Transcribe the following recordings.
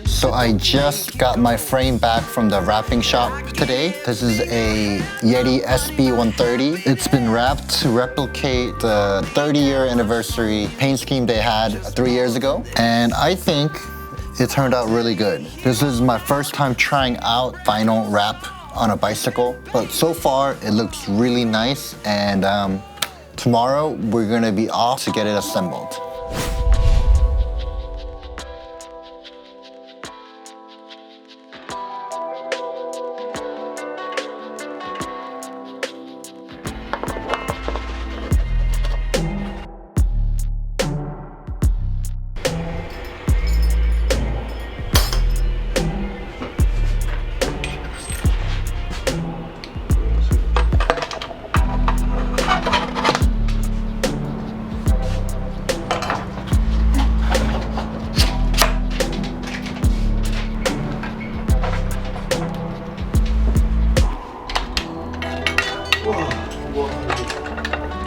So I just got my frame back from the wrapping shop today. This is a YETI SB130. It's been wrapped to replicate the 30-year anniversary paint scheme they had 3 years ago. And I think it turned out really good. This is my first time trying out vinyl wrap on a bicycle, but so far it looks really nice. And tomorrow we're gonna be off to get it assembled.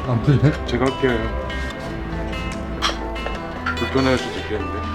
안 풀려? 제가 할게요. 불편할 수도 있겠는데.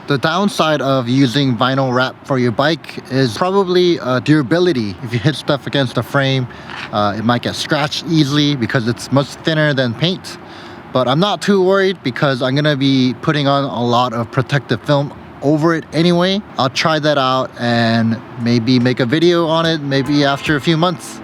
The downside of using vinyl wrap for your bike is probably durability. If you hit stuff against the frame, it might get scratched easily because it's much thinner than paint. But I'm not too worried because I'm gonna be putting on a lot of protective film over it anyway. I'll try that out and maybe make a video on it maybe after a few months.